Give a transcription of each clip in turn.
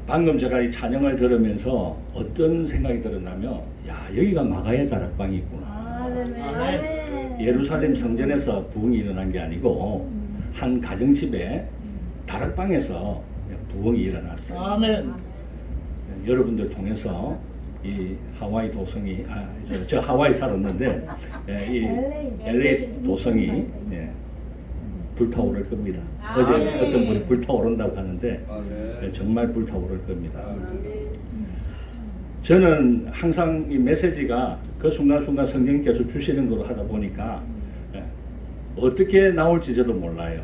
방금 제가 이 찬양을 들으면서 어떤 생각이 들었냐면, 야, 여기가 마가의 다락방이구나. 아멘. 예루살렘 성전에서 부흥이 일어난 게 아니고 한 가정집에 다락방에서 부흥이 일어났어요. 아멘. 여러분들 통해서 이 하와이 도성이 저 하와이 살았는데 이 LA 도성이 불타오를 겁니다. 어제 어떤 분이 불타오른다고 하는데 정말 불타오를 겁니다. 저는 항상 이 메시지가 그 순간순간 성령께서 주시는 거로 하다 보니까 어떻게 나올지 저도 몰라요.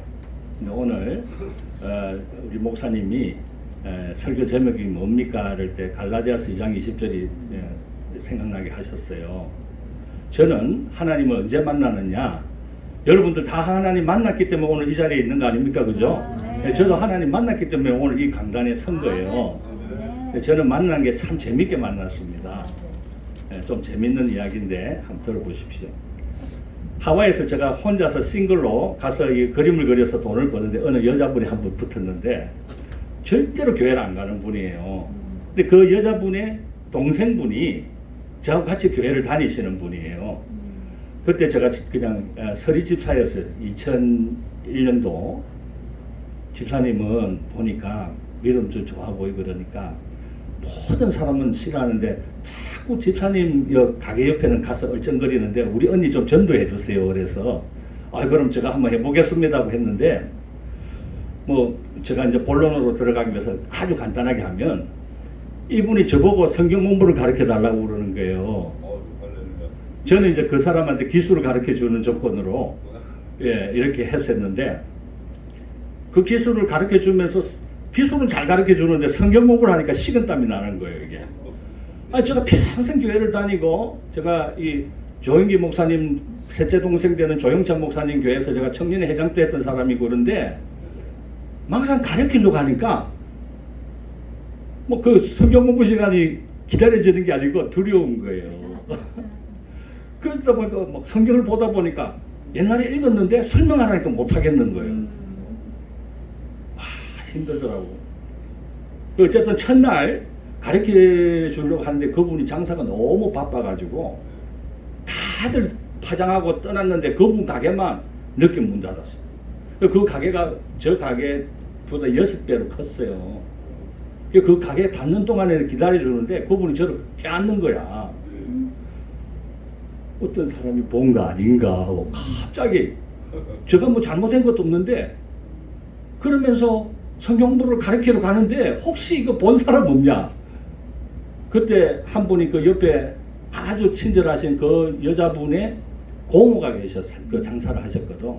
근데 오늘 우리 목사님이 설교 제목이 뭡니까? 할 때 갈라디아서 2장 20절이 생각나게 하셨어요. 저는 하나님을 언제 만나느냐? 여러분들 다 하나님 만났기 때문에 오늘 이 자리에 있는 거 아닙니까? 그죠? 저도 하나님 만났기 때문에 오늘 이 강단에 선 거예요. 저는 만난 게 참 재밌게 만났습니다. 좀 재밌는 이야기인데 한번 들어보십시오. 하와이에서 제가 혼자서 싱글로 가서 이 그림을 그려서 돈을 버는데 어느 여자분이 한 분 붙었는데 절대로 교회를 안 가는 분이에요. 근데 그 여자분의 동생분이 저하고 같이 교회를 다니시는 분이에요. 그때 제가 그냥 서리 집사였어요. 2001년도 집사님은 보니까 믿음 좀 좋아 보이고 그러니까 모든 사람은 싫어하는데 자꾸 집사님 가게 옆에는 가서 얼쩡거리는데 우리 언니 좀 전도해 주세요. 그래서 그럼 제가 한번 해보겠습니다 하고 했는데 뭐 제가 이제 본론으로 들어가기 위해서 아주 간단하게 하면 이분이 저보고 성경 공부를 가르쳐 달라고 그러는 거예요. 저는 이제 그 사람한테 기술을 가르쳐 주는 조건으로 이렇게 했었는데 그 기술을 가르쳐 주면서 기술은 잘 가르쳐 주는데 성경 공부를 하니까 식은땀이 나는 거예요, 이게. 제가 평생 교회를 다니고 제가 이 조영기 목사님 셋째 동생 되는 조영찬 목사님 교회에서 제가 청년회 회장도 했던 사람이고 그런데 막상 가르치려고 가니까 뭐 그 성경 공부 시간이 기다려지는 게 아니고 두려운 거예요. 그러다 보니까 막 성경을 보다 보니까 옛날에 읽었는데 설명하라니까 못 하겠는 거예요. 힘들더라고. 어쨌든 첫날 가르쳐 주려고 하는데 그분이 장사가 너무 바빠가지고 다들 파장하고 떠났는데 그분 가게만 늦게 문 닫았어요. 그 가게가 저 가게보다 6배로 컸어요. 그 가게 닫는 동안에 기다려주는데 그분이 저를 껴안는 거야. 어떤 사람이 본가 아닌가 하고 갑자기 제가 뭐 잘못한 것도 없는데 그러면서 성경부를 가르치러 가는데 혹시 이거 본 사람 없냐? 그때 한 분이 그 옆에 아주 친절하신 그 여자분의 고모가 계셨어요. 그 장사를 하셨거든.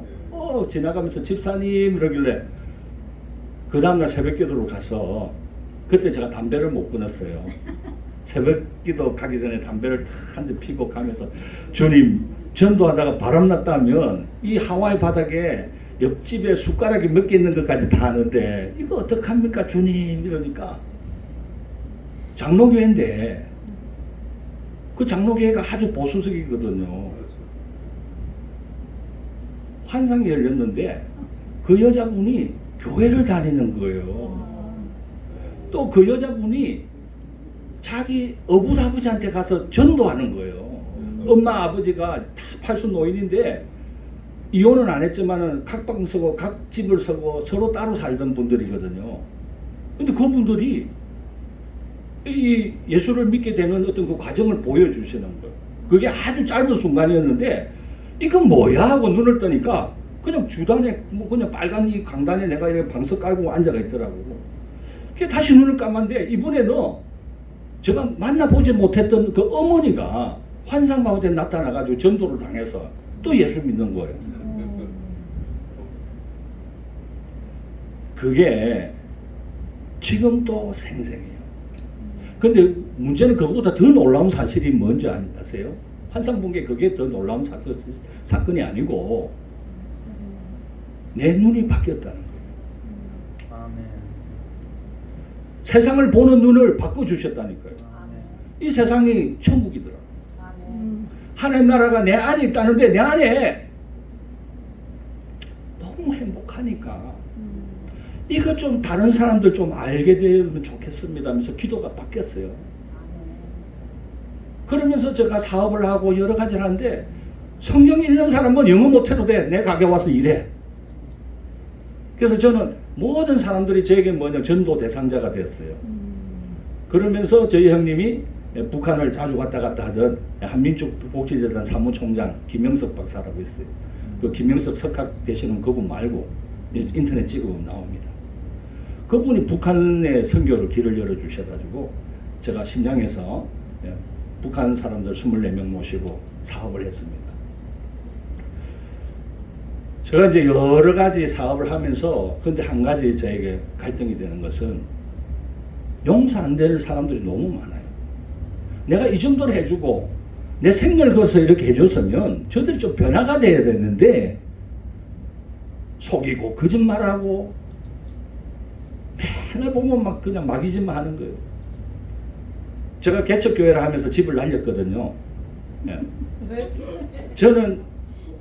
지나가면서 집사님 이러길래 그 다음날 새벽기도로 가서 그때 제가 담배를 못 끊었어요. 새벽기도 가기 전에 담배를 한 대 피고 가면서 주님 전도하다가 바람났다면 이 하와이 바닥에 옆집에 숟가락이 몇 개 있는 것까지 다 아는데 이거 어떡합니까 주님 이러니까 장로교회인데 그 장로교회가 아주 보수적이거든요. 환상이 열렸는데 그 여자분이 교회를 다니는 거예요. 또 그 여자분이 자기 어부 아버지한테 가서 전도하는 거예요. 엄마 아버지가 다 팔순 노인인데 이혼은 안 했지만은 각방 쓰고 각 집을 쓰고 서로 따로 살던 분들이거든요. 근데 그분들이 이 예수를 믿게 되는 어떤 그 과정을 보여주시는 거예요. 그게 아주 짧은 순간이었는데 이건 뭐야 하고 눈을 뜨니까 그냥 주단에 뭐 그냥 빨간 이 강단에 내가 이렇게 방석 깔고 앉아가 있더라고. 그게 다시 눈을 감았는데 이번에는 제가 만나보지 못했던 그 어머니가 환상 가운데 나타나가지고 전도를 당해서 또 예수 믿는 거예요. 그게 지금도 생생해요. 근데 문제는 그거보다 더 놀라운 사실이 뭔지 아세요? 환상 본 게 그게 더 놀라운 사건이 아니고 내 눈이 바뀌었다는 거예요. 아멘. 세상을 보는 눈을 바꿔주셨다니까요. 이 세상이 천국이더라. 하나님 나라가 내 안에 있다는데 내 안에 너무 행복하니까 이거 좀 다른 사람들 좀 알게 되면 좋겠습니다 하면서 기도가 바뀌었어요. 그러면서 제가 사업을 하고 여러 가지를 하는데 성경 읽는 사람은 영어 못해도 돼. 내 가게 와서 일해. 그래서 저는 모든 사람들이 저에게 뭐냐 전도 대상자가 되었어요. 그러면서 저희 형님이 북한을 자주 왔다 갔다 하던 한민족 복지재단 사무총장 김영석 박사라고 있어요. 그 김영석 석학 되시는 그분 말고 인터넷 찍어보면 나옵니다. 그분이 북한의 선교를 길을 열어주셔가지고 제가 심양에서 북한 사람들 24명 모시고 사업을 했습니다. 제가 이제 여러 가지 사업을 하면서 근데 한 가지 저에게 갈등이 되는 것은 용서 안 되는 사람들이 너무 많아요. 내가 이 정도로 해주고 내 생명을 걸어서 이렇게 해줬으면 저들이 좀 변화가 돼야 되는데 속이고 거짓말하고 맨날 보면 막 그냥 막이짓만 하는 거예요. 제가 개척교회를 하면서 집을 날렸거든요. 네. 왜? 저는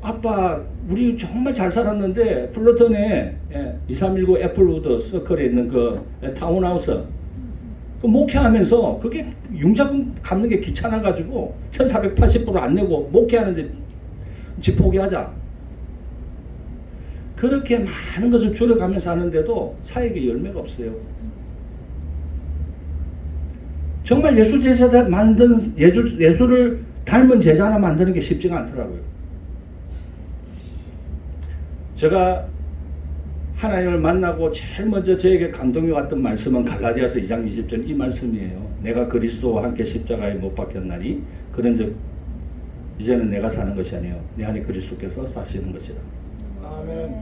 아빠 우리 정말 잘 살았는데 플러턴에 2319 애플우드 서클에 있는 그 타운하우스 그 목회하면서 그게 융자금 갚는 게 귀찮아가지고 1480불 안 내고 목회하는데 집 포기하자. 그렇게 많은 것을 줄여가면서 하는데도 사역에 열매가 없어요. 정말 예술 제자 만든 예술을 닮은 제자 하나 만드는 게 쉽지가 않더라고요. 제가 하나님을 만나고 제일 먼저 저에게 감동이 왔던 말씀은 갈라디아서 2장 20절 이 말씀이에요. 내가 그리스도와 함께 십자가에 못 박혔나니 그런즉 이제는 내가 사는 것이 아니요 내 안에 그리스도께서 사시는 것이라. 아멘.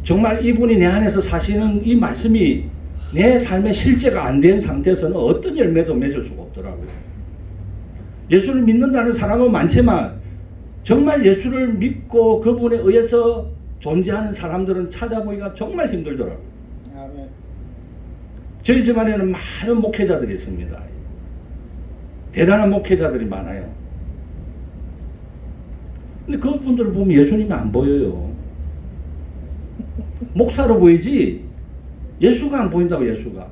정말 이분이 내 안에서 사시는 이 말씀이 내 삶의 실제가 안 된 상태에서는 어떤 열매도 맺을 수가 없더라고요. 예수를 믿는다는 사람은 많지만 정말 예수를 믿고 그분에 의해서 존재하는 사람들은 찾아보기가 정말 힘들더라고요. 아멘. 저희 집안에는 많은 목회자들이 있습니다. 대단한 목회자들이 많아요. 근데 그분들을 보면 예수님이 안 보여요. 목사로 보이지 예수가 안 보인다고. 예수가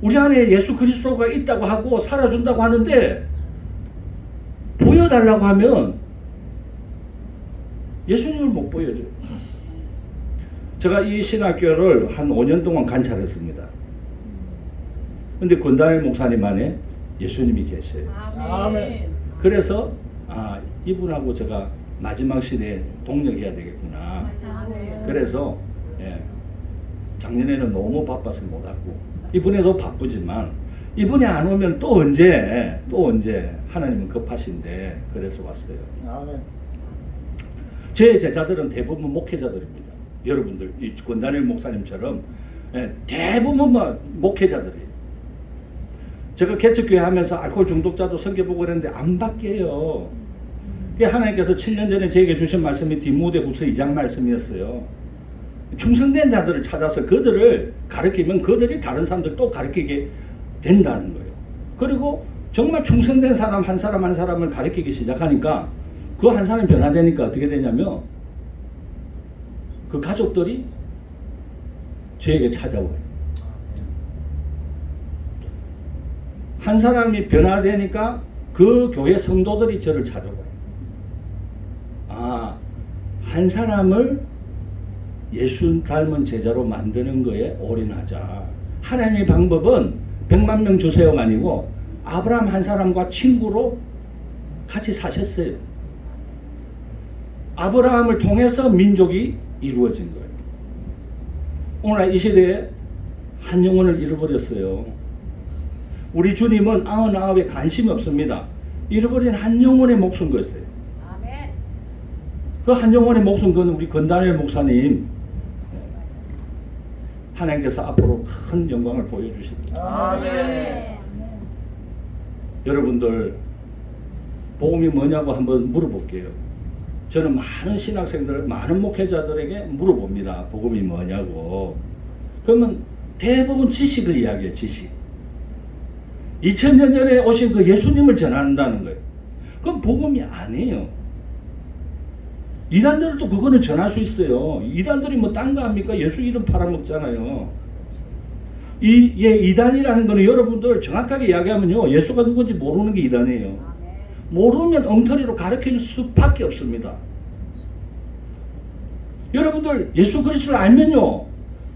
우리 안에 예수 그리스도가 있다고 하고 살아준다고 하는데 보여달라고 하면 예수님을 못 보여줘요. 제가 이 신학교를 한 5년 동안 관찰했습니다. 근데 권단일 목사님 안에 예수님이 계셔요. 아멘. 그래서 이분하고 제가 마지막 시대에 동력해야 되겠구나. 그래서 작년에는 너무 바빠서 못 왔고 이번에도 바쁘지만 이분이 안 오면 또 언제 하나님은 급하신데 그래서 왔어요. 아멘. 제 제자들은 대부분 목회자들입니다. 여러분들 이 권단일 목사님처럼 대부분 목회자들이에요. 제가 개척교회 하면서 알코올 중독자도 섬겨보고 그랬는데 안 바뀌어요. 하나님께서 7년 전에 저에게 주신 말씀이 디모데후서 2장 말씀이었어요. 충성된 자들을 찾아서 그들을 가르치면 그들이 다른 사람들 또 가르치게 된다는 거예요. 그리고 정말 충성된 사람 한 사람 한 사람을 가르치기 시작하니까 그 한 사람이 변화되니까 어떻게 되냐면 그 가족들이 저에게 찾아와요. 한 사람이 변화되니까 그 교회 성도들이 저를 찾아와요. 한 사람을 예수 닮은 제자로 만드는 거에 올인하자. 하나님의 방법은 100만 명 주세요가 아니고 아브라함 한 사람과 친구로 같이 사셨어요. 아브라함을 통해서 민족이 이루어진 거예요. 오늘 이 시대에 한 영혼을 잃어버렸어요. 우리 주님은 99에 관심이 없습니다. 잃어버린 한 영혼의 목숨 거였어요. 그 한 영혼의 목숨 그건 우리 권단일 목사님 하나님께서 앞으로 큰 영광을 보여주십니다. 아멘. 여러분들 복음이 뭐냐고 한번 물어볼게요. 저는 많은 신학생들, 많은 목회자들에게 물어봅니다. 복음이 뭐냐고. 그러면 대부분 지식을 이야기해요. 지식. 2000년 전에 오신 그 예수님을 전한다는 거예요. 그건 복음이 아니에요. 이단들도 그거는 전할 수 있어요. 이단들이 뭐 딴 거 합니까? 예수 이름 팔아먹잖아요. 이단이라는 거는 여러분들 정확하게 이야기하면요, 예수가 누군지 모르는 게 이단이에요. 모르면 엉터리로 가르치는 수밖에 없습니다. 여러분들 예수 그리스도를 알면요,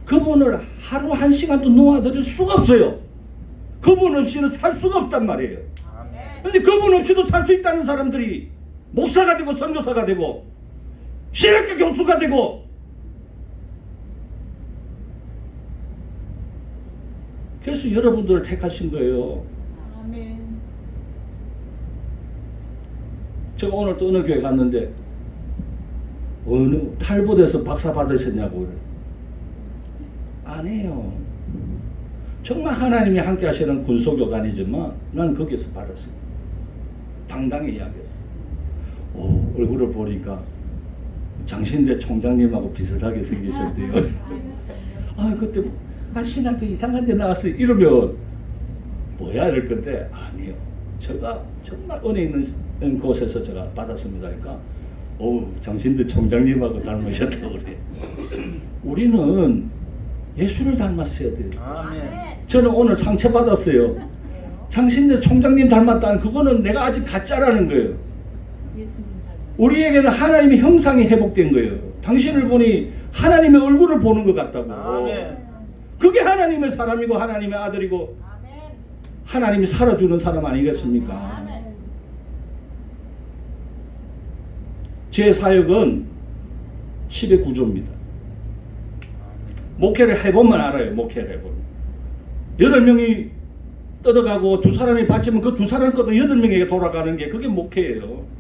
그분을 하루 한 시간도 놓아드릴 수가 없어요. 그분 없이는 살 수가 없단 말이에요. 근데 그분 없이도 살 수 있다는 사람들이 목사가 되고 선교사가 되고 신학교 교수가 되고, 그래서 여러분들을 택하신 거예요. 아멘. 제가 오늘 또 어느 교회 갔는데 어느 탈북에서 박사 받으셨냐고 그래요. 아니에요. 정말 하나님이 함께 하시는 군소교단이지만 난 거기서 받았어요. 당당히 이야기했어요. 얼굴을 보니까 장신대 총장님하고 비슷하게 생기셨대요. 그때 신학교 이상한 데 나왔어요. 이러면 뭐야 이럴 건데, 아니요. 제가 정말 은혜 있는 곳에서 제가 받았습니다. 그러니까 장신대 총장님하고 닮으셨다고 그래. 우리는 예수를 닮았어야 돼요. 아멘. 저는 오늘 상처 받았어요. 장신대 총장님 닮았다는 그거는 내가 아직 가짜라는 거예요. 우리에게는 하나님의 형상이 회복된 거예요. 당신을 보니 하나님의 얼굴을 보는 것 같다고. 아멘. 그게 하나님의 사람이고 하나님의 아들이고 하나님이 살아주는 사람 아니겠습니까? 제 사역은 10의 구조입니다. 목회를 해보면 알아요. 목회를 해보면 8명이 뜯어가고 2사람이 바치면 그 2사람 것도 8명에게 돌아가는 게 그게 목회예요.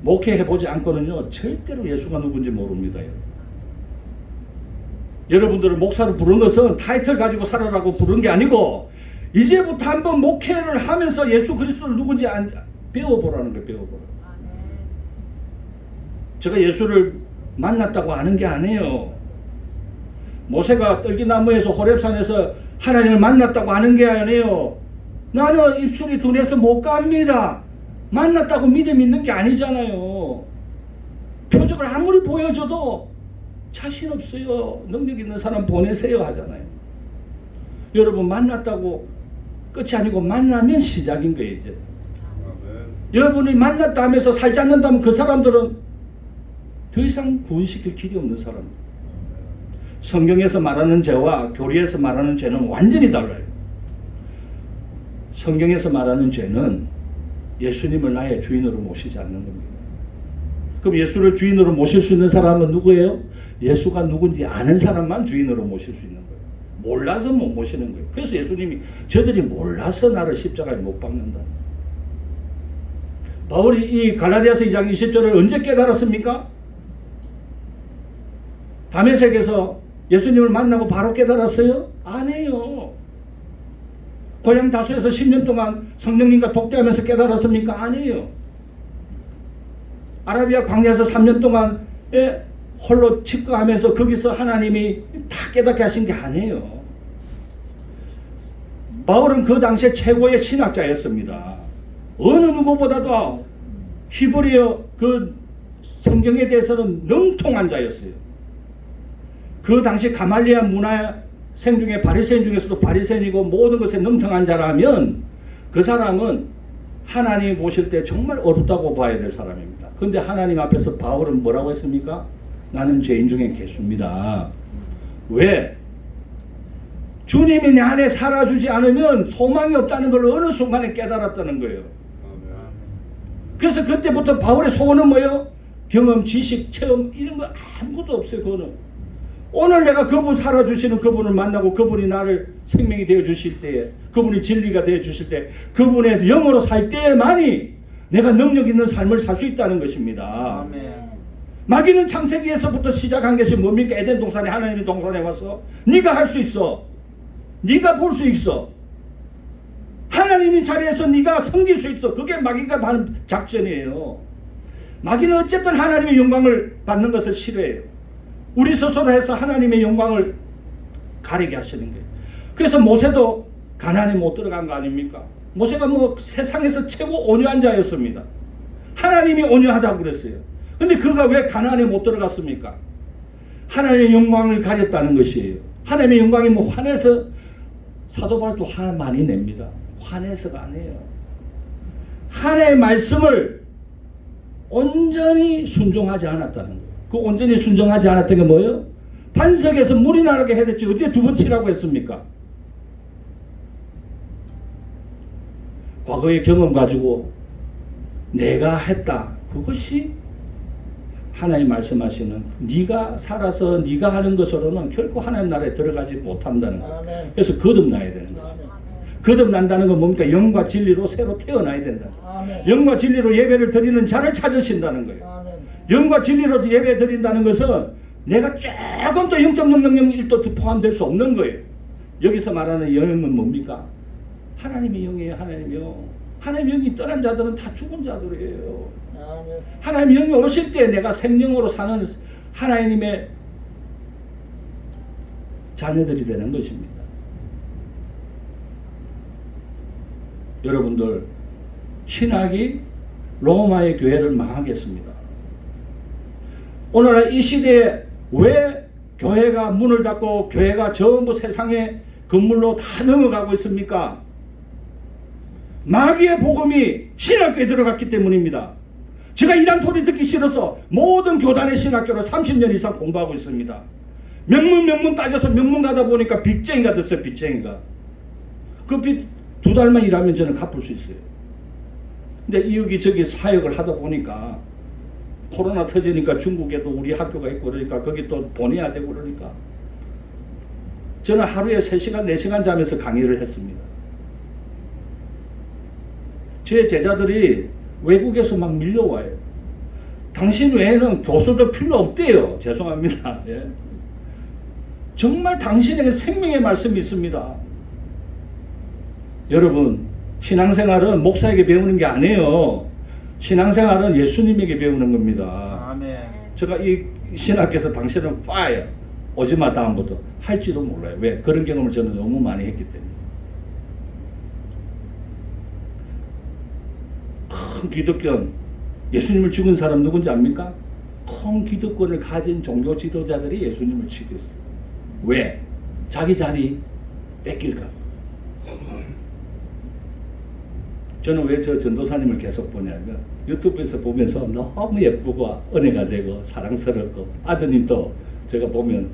목회해보지 않고는요 절대로 예수가 누군지 모릅니다. 여러분들을 목사로 부른 것은 타이틀 가지고 살아라고 부른 게 아니고, 이제부터 한번 목회를 하면서 예수 그리스도를 누군지 배워보라는 거예요. 배워보라. 제가 예수를 만났다고 아는 게 아니에요. 모세가 떨기나무에서 호렙산에서 하나님을 만났다고 아는 게 아니에요. 나는 입술이 둔해서 못 갑니다. 만났다고 믿음 있는 게 아니잖아요. 표적을 아무리 보여줘도 자신 없어요. 능력 있는 사람 보내세요 하잖아요. 여러분 만났다고 끝이 아니고 만나면 시작인 거예요. 이제 여러분이 만났다 하면서 살지 않는다면 그 사람들은 더 이상 구원시킬 길이 없는 사람입니다. 성경에서 말하는 죄와 교리에서 말하는 죄는 완전히 달라요. 성경에서 말하는 죄는 예수님을 나의 주인으로 모시지 않는 겁니다. 그럼 예수를 주인으로 모실 수 있는 사람은 누구예요? 예수가 누군지 아는 사람만 주인으로 모실 수 있는 거예요. 몰라서 못 모시는 거예요. 그래서 예수님이 저들이 몰라서 나를 십자가에 못 박는다. 바울이 이 갈라디아서 2장 20절을 언제 깨달았습니까? 다메섹에서 예수님을 만나고 바로 깨달았어요? 아니에요. 고향 다수에서 10년 동안 성령님과 독대하면서 깨달았습니까? 아니에요. 아라비아 광야에서 3년 동안 홀로 집거하면서 거기서 하나님이 다 깨닫게 하신 게 아니에요. 바울은 그 당시에 최고의 신학자였습니다. 어느 누구보다도 히브리어 그 성경에 대해서는 능통한 자였어요. 그 당시 가말리아 문화생 중에 바리새인 중에서도 바리새인이고 모든 것에 능통한 자라면 그 사람은 하나님이 보실 때 정말 어렵다고 봐야 될 사람입니다. 그런데 하나님 앞에서 바울은 뭐라고 했습니까? 나는 죄인 중에 개수입니다. 왜? 주님이 내 안에 살아주지 않으면 소망이 없다는 걸 어느 순간에 깨달았다는 거예요. 그래서 그때부터 바울의 소원은 뭐예요? 경험, 지식, 체험 이런 거 아무것도 없어요. 그거는 오늘 내가 그분 살아주시는 그분을 만나고 그분이 나를 생명이 되어 주실 때에, 그분이 진리가 되어 주실 때, 그분의 영으로 살 때에만이 내가 능력 있는 삶을 살 수 있다는 것입니다. 아멘. 마귀는 창세기에서부터 시작한 것이 뭡니까? 에덴 동산에 하나님이 동산에 와서 네가 할 수 있어, 네가 볼 수 있어, 하나님이 자리에서 네가 섬길 수 있어. 그게 마귀가 하는 작전이에요. 마귀는 어쨌든 하나님의 영광을 받는 것을 싫어해요. 우리 스스로 해서 하나님의 영광을 가리게 하시는 거예요. 그래서 모세도 가나안에 못 들어간 거 아닙니까? 모세가 뭐 세상에서 최고 온유한 자였습니다. 하나님이 온유하다고 그랬어요. 근데 그가 왜 가나안에 못 들어갔습니까? 하나님의 영광을 가렸다는 것이에요. 하나님의 영광이 뭐 화내서, 사도 바울도 화 많이 냅니다. 화내서가 아니에요. 하나님의 말씀을 온전히 순종하지 않았다는 거예요. 그 온전히 순종하지 않았던 게 뭐예요? 반석에서 물이 나게 해댔지 어디에 두 번 치라고 했습니까? 과거의 경험 가지고 내가 했다. 그것이 하나님 말씀하시는 네가 살아서 네가 하는 것으로는 결코 하나님 나라에 들어가지 못한다는 거예요. 아멘. 그래서 거듭나야 되는 거예요. 아멘. 거듭난다는 건 뭡니까? 영과 진리로 새로 태어나야 된다. 아멘. 영과 진리로 예배를 드리는 자를 찾으신다는 거예요. 아멘. 영과 진리로 예배 드린다는 것은 내가 조금 더 0.0001도 포함될 수 없는 거예요. 여기서 말하는 영은 뭡니까? 하나님의 영이에요. 하나님의 영. 하나님의 영이 떠난 자들은 다 죽은 자들이에요. 아멘. 하나님의 영이 오실 때 내가 생명으로 사는 하나님의 자녀들이 되는 것입니다. 여러분들, 신학이 로마의 교회를 망하겠습니다. 오늘날 이 시대에 왜 교회가 문을 닫고 교회가 전부 세상의 건물로 다 넘어가고 있습니까? 마귀의 복음이 신학교에 들어갔기 때문입니다. 제가 이런 소리 듣기 싫어서 모든 교단의 신학교를 30년 이상 공부하고 있습니다. 명문 따져서 명문 가다 보니까 빚쟁이가 됐어요. 빚쟁이가. 그 빚 2달만 일하면 저는 갚을 수 있어요. 근데 여기저기 사역을 하다 보니까 코로나 터지니까 중국에도 우리 학교가 있고 그러니까 거기 또 보내야 되고 그러니까 저는 하루에 3시간 4시간 자면서 강의를 했습니다. 제 제자들이 외국에서 막 밀려와요. 당신 외에는 교수도 필요 없대요. 죄송합니다. 예. 정말 당신에게 생명의 말씀이 있습니다. 여러분, 신앙생활은 목사에게 배우는 게 아니에요. 신앙생활은 예수님에게 배우는 겁니다. 아멘. 제가 이 신학교에서 당신은 파이어 오지마 다음부터 할지도 몰라요. 왜? 그런 경험을 저는 너무 많이 했기 때문에. 큰 기득권, 예수님을 죽은 사람 누군지 압니까? 큰 기득권을 가진 종교 지도자들이 예수님을 죽였어요. 왜? 자기 자리 뺏길까? 저는 왜 저 전도사님을 계속 보냐면 유튜브에서 보면서 너무 예쁘고 은혜가 되고 사랑스럽고 아드님도 제가 보면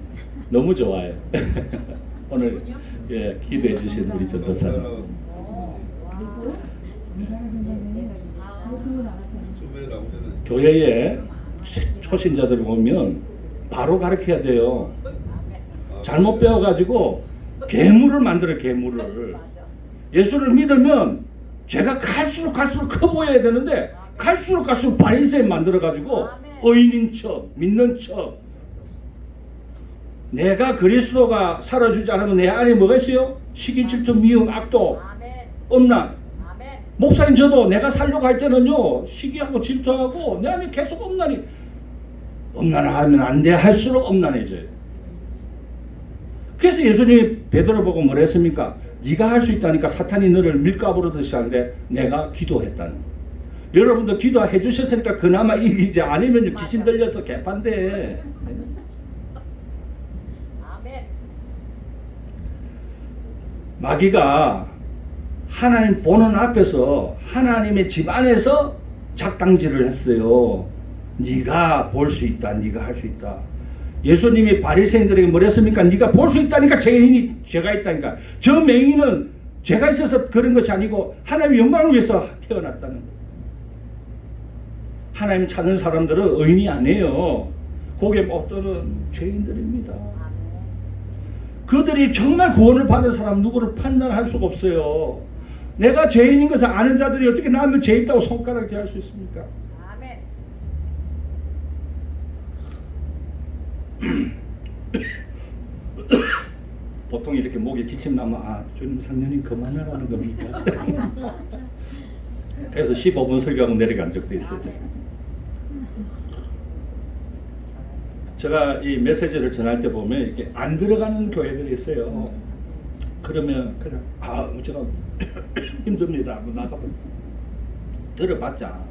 너무 좋아요. 오늘 예, 기도해 주신 우리 전도사님. 교회에 초신자들 오면 바로 가르쳐야 돼요. 잘못 배워가지고 괴물을 만들어요. 괴물을. 예수를 믿으면 제가 갈수록 커 보여야 되는데 갈수록 바리새인 만들어가지고 의인인 척 믿는 척. 내가 그리스도가 살아주지 않으면 내 안에 뭐가 있어요? 시기, 질투, 미움, 악도, 엄란. 목사님 저도 내가 살려고 할 때는요 시기하고 질투하고 내 안에 계속 엄란하면 안 돼 할수록 엄란해져요. 그래서 예수님이 베드로 보고 뭐라 했습니까? 네가 할 수 있다니까 사탄이 너를 밀가부르듯이 하는데 내가 기도했다는 거예요. 여러분도 기도해 주셨으니까 그나마 이기지 아니면 귀신 들려서 개판돼. 마귀가 하나님 보는 앞에서 하나님의 집 안에서 작당질을 했어요. 네가 볼 수 있다. 네가 할 수 있다. 예수님이 바리새인들에게 뭐라 했습니까? 네가 볼 수 있다니까 죄인이 죄가 있다니까. 저 맹인은 죄가 있어서 그런 것이 아니고 하나님의 영광을 위해서 태어났다는 거예요. 하나님 찾는 사람들은 의인이 아니에요. 거기에 어떤 죄인들입니다. 그들이 정말 구원을 받은 사람 누구를 판단할 수가 없어요. 내가 죄인인 것을 아는 자들이 어떻게 남을 죄 있다고 손가락 대할 수 있습니까? 아멘. 보통 이렇게 목에 기침 나면 주님 성령님 그만하라는 겁니까? 그래서 15분 설교하고 내려간 적도 있어요. 제가 이 메시지를 전할 때 보면 이렇게 안 들어가는 교회들이 있어요. 그러면 그냥 제가 힘듭니다. 나가 들어봤자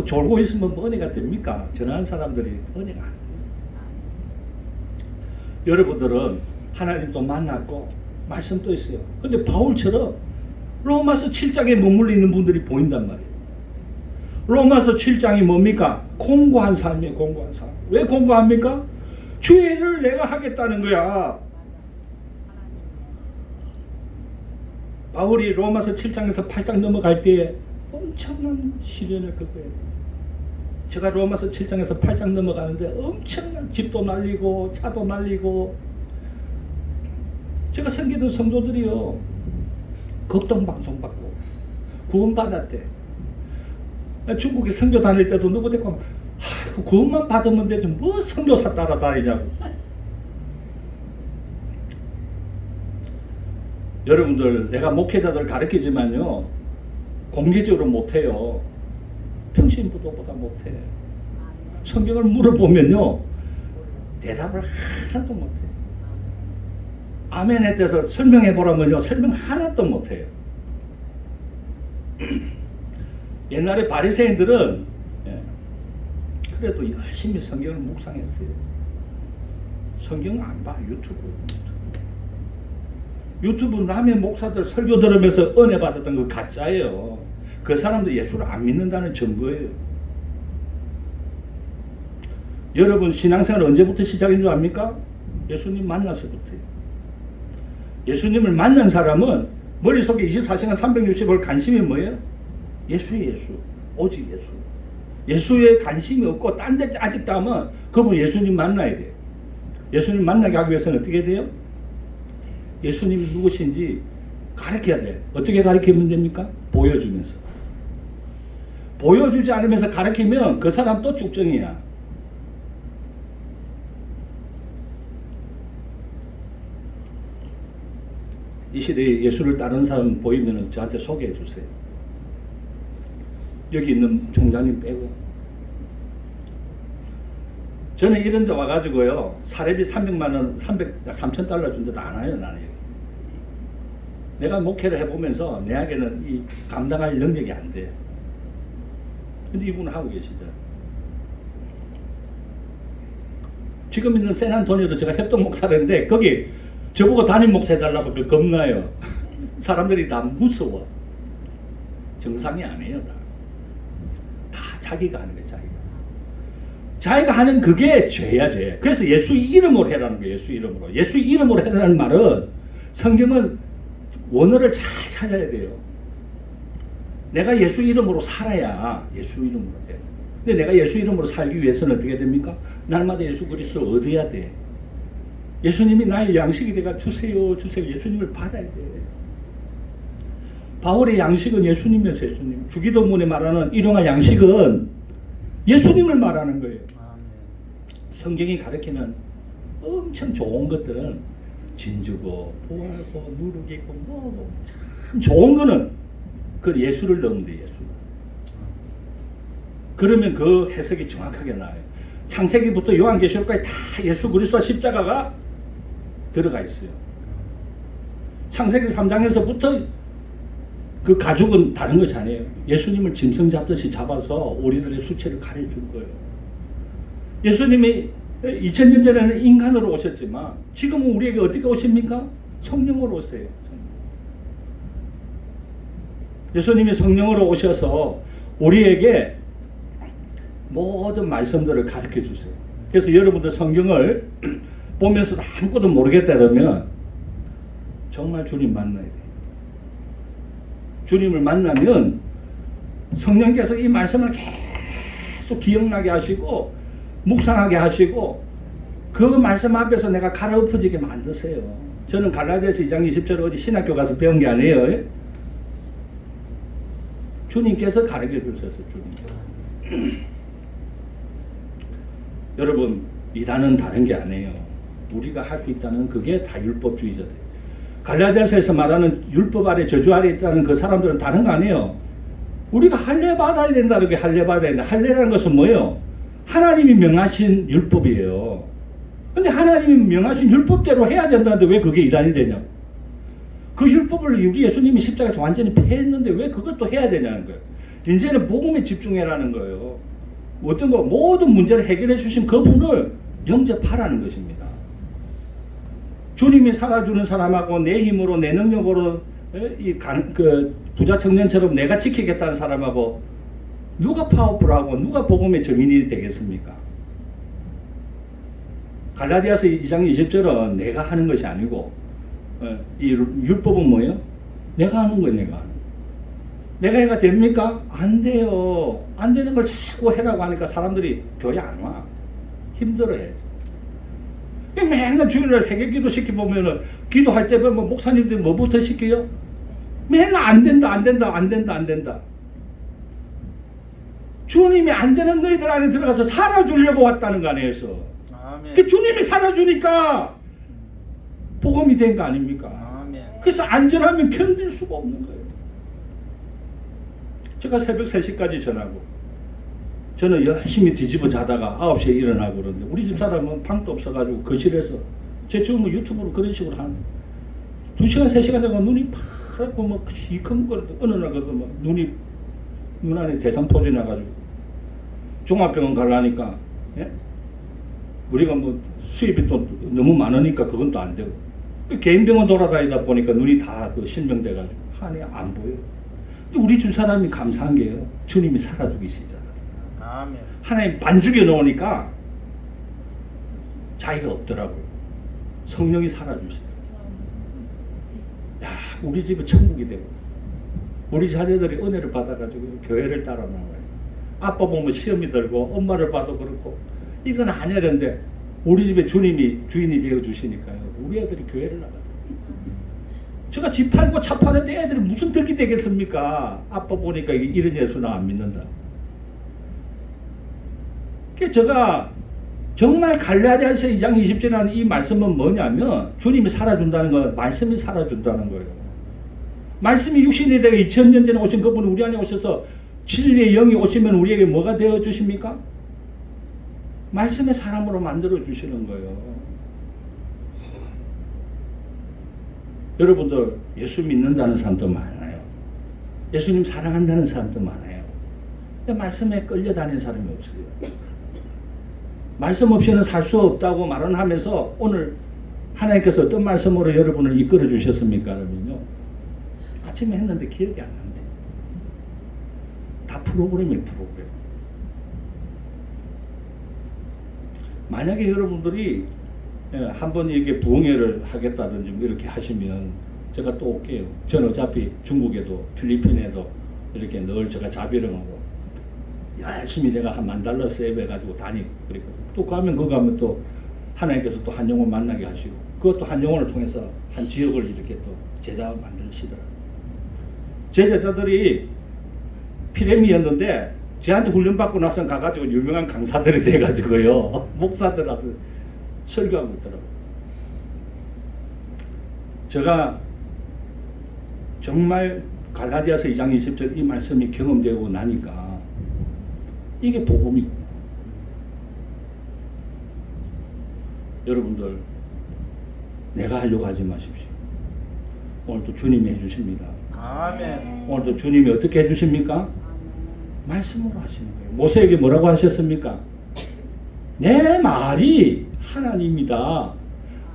졸고 있으면 뭐 은혜가 됩니까? 전하는 사람들이 은혜가 안 돼요. 여러분들은 하나님도 만났고 말씀도 있어요. 근데 바울처럼 로마서 7장에 머물러 있는 분들이 보인단 말이에요. 로마서 7장이 뭡니까? 공고한 삶이에요. 공고한 삶. 왜 공고합니까? 주의 일을 내가 하겠다는 거야. 바울이 로마서 7장에서 8장 넘어갈 때 엄청난 시련을 겪어요. 제가 로마서 7장에서 8장 넘어가는데 엄청난 집도 날리고 차도 날리고, 제가 섬기던 성도들이요 극동 방송 받고 구원 받았대. 중국에 선교 다닐 때도 누구 데리고 구원만 받으면 되지 뭐 선교사 따라다니냐고. 여러분들, 내가 목회자들 가르치지만요 공개적으로 못해요. 평신부도보다 못해. 성경을 물어보면요 대답을 하나도 못해. 아멘에 대해서 설명해 보라면요 설명 하나도 못해요. 옛날에 바리새인들은 그래도 열심히 성경을 묵상했어요. 성경 안 봐. 유튜브 남의 목사들 설교 들으면서 은혜 받았던 거 가짜예요. 그 사람도 예수를 안 믿는다는 증거예요. 여러분 신앙생활 언제부터 시작인 줄 압니까? 예수님 만나서부터요. 예수님을 만난 사람은 머릿속에 24시간 360일 관심이 뭐예요? 예수예요. 예수. 오직 예수. 예수에 관심이 없고 딴 데 아직도 하면 그분 예수님 만나야 돼요. 예수님 만나게 하기 위해서는 어떻게 돼요? 예수님이 누구신지 가르쳐야 돼. 어떻게 가르치면 됩니까? 보여주면서. 보여주지 않으면서 가르치면 그 사람 또 쭉정이야. 이 시대에 예수를 따르는 사람 보이면 저한테 소개해 주세요. 여기 있는 총장님 빼고. 저는 이런 데 와가지고요 사례비 300만 원, 3,000달러 준 데도 안 와요. 나는 여기. 내가 목회를 해보면서 내에게는 이 감당할 능력이 안 돼. 근데 이분은 하고 계시죠. 지금 있는 샌안토니오도 제가 협동 목사인데 거기 저보고 담임 목사 해달라고 겁나요. 사람들이 다 무서워. 정상이 아니에요. 다 자기가 하는 거예요. 자기가 하는 그게 죄야, 죄. 그래서 예수 이름으로 해라는 거예요. 예수 이름으로. 예수 이름으로 해라는 말은 성경은 원어를 잘 찾아야 돼요. 내가 예수 이름으로 살아야 예수 이름으로 돼. 근데 내가 예수 이름으로 살기 위해서는 어떻게 됩니까? 날마다 예수 그리스도를 얻어야 돼. 예수님이 나의 양식이 되가 주세요, 주세요. 예수님을 받아야 돼. 바울의 양식은 예수님이었어요. 예수님. 주기도문에 말하는 일용할 양식은 예수님을 말하는 거예요. 성경이 가르치는 엄청 좋은 것들은 진주고 보하고 누룩이고 뭐 참 좋은 거는 그 예수를 넣으면 돼. 예수. 그러면 그 해석이 정확하게 나와요. 창세기부터 요한계시록까지 다 예수 그리스도와 십자가가 들어가 있어요. 창세기 3장에서부터 그 가죽은 다른 것이 아니에요. 예수님을 짐승 잡듯이 잡아서 우리들의 수치를 가려준 거예요. 예수님이 2000년 전에는 인간으로 오셨지만 지금은 우리에게 어떻게 오십니까? 성령으로 오세요. 예수님이 성령으로 오셔서 우리에게 모든 말씀들을 가르쳐 주세요. 그래서 여러분들 성경을 보면서도 아무것도 모르겠다 그러면 정말 주님 만나야 돼요. 주님을 만나면 성령께서 이 말씀을 계속 기억나게 하시고 묵상하게 하시고 그 말씀 앞에서 내가 갈아엎어지게 만드세요. 저는 갈라디아서 2장 20절 어디 신학교 가서 배운 게 아니에요. 주님께서 가르쳐 주셨어요. 주님께서. 여러분 이단은 다른 게 아니에요. 우리가 할 수 있다는 그게 다 율법주의자들. 갈라디아서에서 말하는 율법 아래 저주 아래 있다는 그 사람들은 다른 거 아니에요. 우리가 할례 받아야 된다. 이렇게 할례 받아야 된다. 할례라는 것은 뭐예요? 하나님이 명하신 율법이에요. 근데 하나님이 명하신 율법대로 해야 된다는데 왜 그게 이단이 되냐? 그 율법을 우리 예수님이 십자가에서 완전히 폐했는데 왜 그것도 해야 되냐는 거예요. 이제는 복음에 집중해라는 거예요. 어떤 거 모든 문제를 해결해 주신 그분을 영접하라는 것입니다. 주님이 살아주는 사람하고 내 힘으로 내 능력으로 그 부자 청년처럼 내가 지키겠다는 사람하고 누가 파워풀하고 누가 복음의 증인이 되겠습니까? 갈라디아서 2장 20절은 내가 하는 것이 아니고 이 율법은 뭐예요? 내가 하는 거예요. 내가 해가 됩니까? 안 돼요. 안 되는 걸 자꾸 해라고 하니까 사람들이 교회 안 와. 힘들어해. 맨날 주일날 회개기도 시켜보면은 기도할 때 보면 목사님들이 뭐부터 시켜요? 맨날 안 된다. 주님이 안 되는 너희들 안에 들어가서 살아주려고 왔다는 거 아니에요. 아멘. 그 주님이 살아주니까 복음이 된 거 아닙니까? 아멘. 그래서 안전하면 견딜 수가 없는 거예요. 제가 새벽 3시까지 전하고 저는 열심히 뒤집어 자다가 9시에 일어나고 그러는데 우리 집 사람은 방도 없어가지고 거실에서 제 지금은 유튜브로 그런 식으로 한 2시간 3시간 되고 눈이 파랗고 막 시큰거리고 어느 날 그거 막 눈 안에 대상포진 나가지고 종합병원 가려니까 예? 우리가 뭐 수입이 또 너무 많으니까 그건 또 안 되고 개인병원 돌아다니다 보니까 눈이 다 그 실명돼가지고 한이 안 보여요. 근데 우리 집 사람이 감사한 게요. 주님이 살아 죽이시잖아요. 아멘. 하나님 반죽여 놓으니까 자기가 없더라고요. 성령이 살아주시더라고요. 야, 우리 집은 천국이 되고 우리 자녀들이 은혜를 받아가지고 교회를 따라 나와요. 아빠 보면 시험이 들고 엄마를 봐도 그렇고 이건 아니랬는데 우리 집에 주님이 주인이 되어 주시니까요. 우리 애들이 교회를 나가요. 제가 집 팔고 차 파는데 애들이 무슨 득이 되겠습니까? 아빠 보니까 이런 예수 나 안 믿는다. 그래서 제가 정말 갈라디아서 2장 20절에 하는 이 말씀은 뭐냐면 주님이 살아준다는 건 말씀이 살아준다는 거예요. 말씀이 육신이 되어 2000년 전에 오신 그분이 우리 안에 오셔서 진리의 영이 오시면 우리에게 뭐가 되어 주십니까? 말씀의 사람으로 만들어 주시는 거예요. 여러분들 예수 믿는다는 사람도 많아요. 예수님 사랑한다는 사람도 많아요. 근데 말씀에 끌려다니는 사람이 없어요. 말씀 없이는 살 수 없다고 말은 하면서 오늘 하나님께서 어떤 말씀으로 여러분을 이끌어 주셨습니까? 그러면요. 아침에 했는데 기억이 안 난대. 다 프로그램이에요, 프로그램. 만약에 여러분들이 한번 이렇게 부흥회를 하겠다든지 뭐 이렇게 하시면 제가 또 올게요. 저는 어차피 중국에도 필리핀에도 이렇게 늘 제가 자비령으로 열심히 내가 한 $10,000 세이브해가지고 다니고 그랬거든요. 또 가면 그 가면 또 하나님께서 또 한 영혼 만나게 하시고 그것도 한 영혼을 통해서 한 지역을 이렇게 또 제자 만드시더라고요. 제 제자들이 피레미였는데 저한테 훈련받고 나서 가가지고 유명한 강사들이 돼가지고요. 목사들한테 설교하고 있더라고요. 제가 정말 갈라디아서 2장 20절 이 말씀이 경험되고 나니까 이게 복음이고 여러분들 내가 하려고 하지 마십시오. 오늘도 주님이 해주십니다. 아멘. 오늘도 주님이 어떻게 해주십니까? 말씀으로 하시는 거예요. 모세에게 뭐라고 하셨습니까? 내 말이 하나님이다.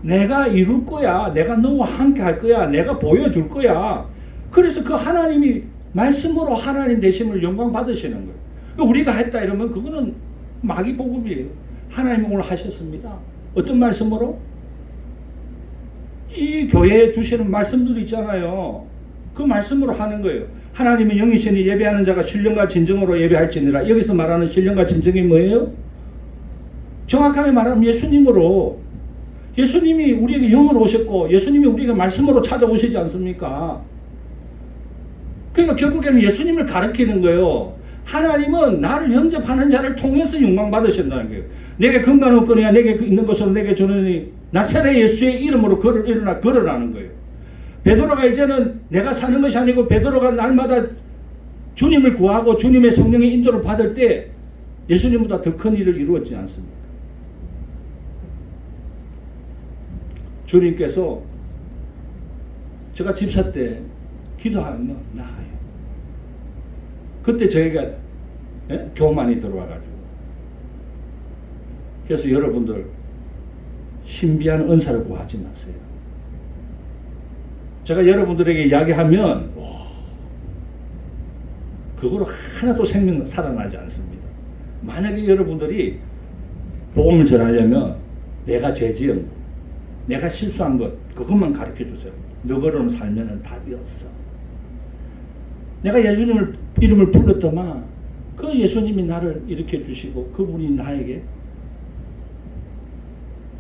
내가 이룰 거야. 내가 너와 함께 할 거야. 내가 보여줄 거야. 그래서 그 하나님이 말씀으로 하나님 되심을 영광 받으시는 거예요. 우리가 했다 이러면 그거는 마귀 복음이에요. 하나님이 오늘 하셨습니다. 어떤 말씀으로? 이 교회에 주시는 말씀들도 있잖아요. 그 말씀으로 하는 거예요. 하나님의 영이시니 예배하는 자가 신령과 진정으로 예배할지니라. 여기서 말하는 신령과 진정이 뭐예요? 정확하게 말하면 예수님으로. 예수님이 우리에게 영으로 오셨고 예수님이 우리에게 말씀으로 찾아오시지 않습니까? 그러니까 결국에는 예수님을 가르치는 거예요. 하나님은 나를 영접하는 자를 통해서 영광 받으신다는 거예요. 내게 건강 없거니와 내게 있는 것으로 내게 주느니 나사렛 예수의 이름으로 일어나 걸으라는 거예요. 베드로가 이제는 내가 사는 것이 아니고 베드로가 날마다 주님을 구하고 주님의 성령의 인도를 받을 때 예수님보다 더 큰 일을 이루었지 않습니까? 주님께서 제가 집사 때 기도하면 나아요. 그때 저희가 교만이 들어와가지고. 그래서 여러분들 신비한 은사를 구하지 마세요. 제가 여러분들에게 이야기하면 그거로 하나도 생명 살아나지 않습니다. 만약에 여러분들이 복음을 전하려면 내가 죄지은 것, 내가 실수한 것 그것만 가르쳐 주세요. 너거로 살면 답이 없어. 내가 예수님을 이름을 불렀더만 그 예수님이 나를 일으켜 주시고 그분이 나에게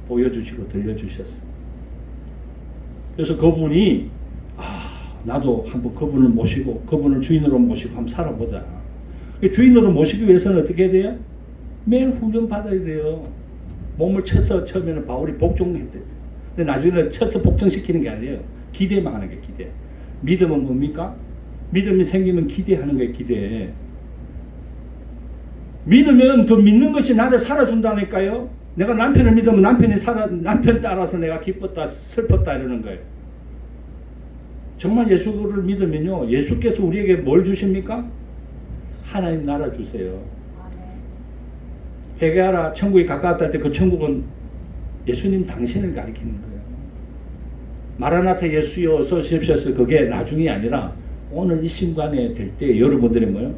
보여주시고 들려주셨어. 그래서 그분이 나도 한번 그분을 모시고 그분을 주인으로 모시고 한번 살아보자. 주인으로 모시기 위해서는 어떻게 해야 돼요? 매일 훈련 받아야 돼요. 몸을 쳐서 처음에는 바울이 복종했대. 근데 나중에는 쳐서 복종시키는 게 아니에요. 기대만 하는 게 기대. 믿음은 뭡니까? 믿음이 생기면 기대하는 거예요. 기대. 믿으면 그 믿는 것이 나를 살아준다니까요. 내가 남편을 믿으면 남편 따라서 내가 기뻤다 슬펐다 이러는 거예요. 정말 예수를 믿으면요, 예수께서 우리에게 뭘 주십니까? 하나님 나라 주세요. 회개하라 천국이 가까웠다 할 때 그 천국은 예수님 당신을 가리키는 거예요. 마라나타 예수여 어서 오십시오. 그게 나중이 아니라 오늘 이 순간에 될 때 여러분들이 뭐요?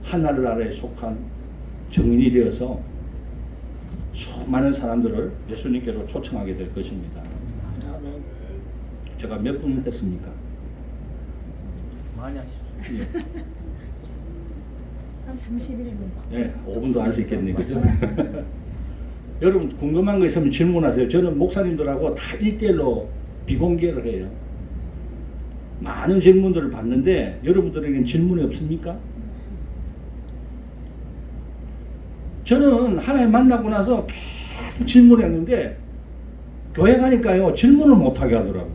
하늘나라에 속한 정인이 되어서 수많은 사람들을 예수님께로 초청하게 될 것입니다. 아멘. 제가 몇 분 했습니까? 많이 하십시오. 예. 한 31분. 예, 5분도 할 수 있겠네요. 그죠? 여러분 궁금한 거 있으면 질문하세요. 저는 목사님들하고 다 1대1로 비공개를 해요. 많은 질문들을 받는데 여러분들에겐 질문이 없습니까? 저는 하나님 만나고 나서 계속 질문했는데 교회 가니까요 질문을 못하게 하더라고.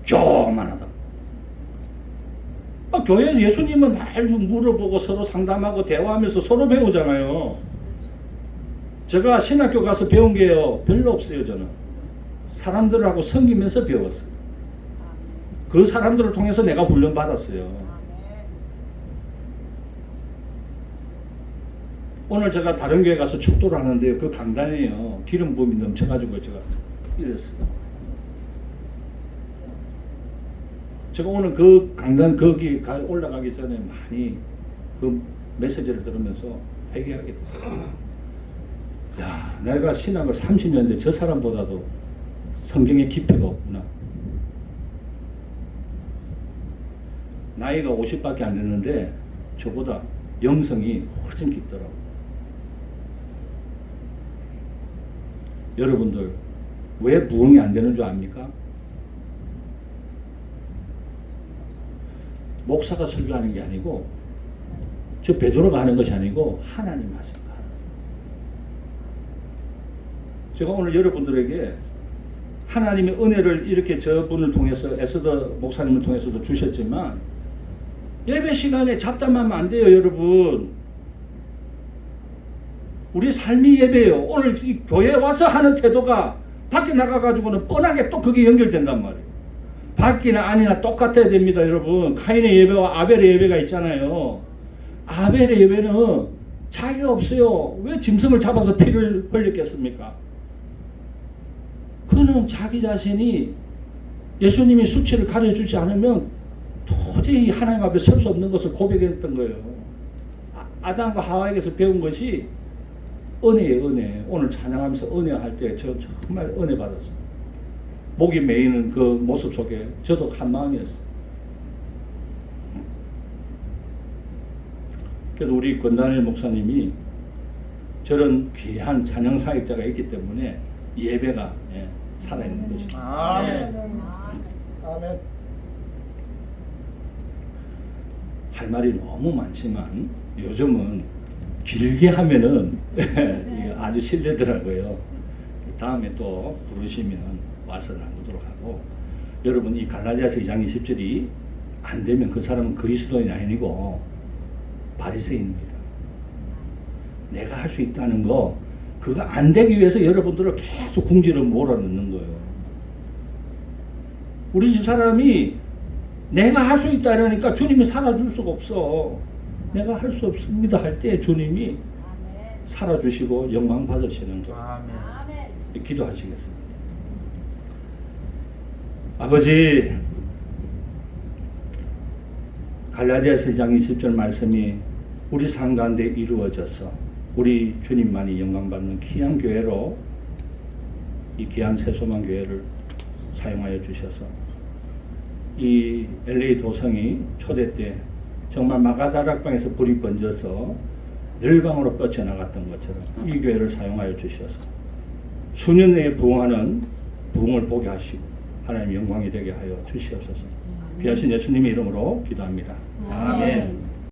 조만하다. 교회 예수님은 날 물어보고 서로 상담하고 대화하면서 서로 배우잖아요. 제가 신학교 가서 배운 게요 별로 없어요. 저는 사람들하고 섬기면서 배웠어요. 그 사람들을 통해서 내가 훈련 받았어요. 오늘 제가 다른 교회 가서 축도를 하는데요 그 강단이에요 기름 부음이 넘쳐가지고 제가 이랬어요. 제가 오늘 그 강단 거기 올라가기 전에 많이 그 메시지를 들으면서 회개하게 됐어요. 야, 내가 신학을 30년 된 저 사람보다도 성경에 깊이가 없구나. 나이가 50밖에 안 됐는데 저보다 영성이 훨씬 깊더라고. 여러분들 왜 부흥이 안 되는 줄 압니까? 목사가 설교하는 게 아니고 저 베드로가 하는 것이 아니고 하나님 하신 거. 제가 오늘 여러분들에게 하나님의 은혜를 이렇게 저분을 통해서 에스더 목사님을 통해서도 주셨지만 예배 시간에 잡담하면 안 돼요. 여러분 우리 삶이 예배예요. 오늘 이 교회에 와서 하는 태도가 밖에 나가가지고는 뻔하게 또 그게 연결된단 말이에요. 밖이나 안이나 똑같아야 됩니다. 여러분 카인의 예배와 아벨의 예배가 있잖아요. 아벨의 예배는 자기가 없어요. 왜 짐승을 잡아서 피를 흘렸겠습니까? 그는 자기 자신이 예수님이 수치를 가려주지 않으면 도저히 하나님 앞에 설 수 없는 것을 고백했던 거예요. 아담과 하와에게서 배운 것이 은혜예요. 은혜. 오늘 찬양하면서 은혜 할 때 저 정말 은혜 받았어요. 목이 메이는 그 모습 속에 저도 한 마음이었어요. 그래도 우리 권단일 목사님이 저런 귀한 찬양 사역자가 있기 때문에 예배가 살아있는 것입니다. 아멘. 아멘. 할 말이 너무 많지만 요즘은 길게 하면은 이게 아주 실례더라고요. 다음에 또 부르시면 와서 나누도록 하고, 여러분 이 갈라디아서 2장 20절이 안 되면 그 사람은 그리스도인이 아니고 바리새인입니다. 내가 할 수 있다는 거 그거 안 되기 위해서 여러분들을 계속 궁지를 몰아넣는 거예요. 우리 집 사람이 내가 할 수 있다 이러니까 주님이 살아줄 수가 없어. 내가 할 수 없습니다 할 때 주님이 살아주시고 영광 받으시는 거예요. 아멘. 기도하시겠습니다. 아버지, 갈라디아서 2장 20절 말씀이 우리 삶 가운데 이루어져서 우리 주님만이 영광받는 귀한 교회로 이 귀한 새소만 교회를 사용하여 주셔서 이 LA 도성이 초대 때 정말 마가다락방에서 불이 번져서 열방으로 뻗쳐나갔던 것처럼 이 교회를 사용하여 주셔서 수년 내에 부흥하는 부흥을 보게 하시고 하나님 영광이 되게 하여 주시옵소서. 귀하신 예수님의 이름으로 기도합니다. 아멘.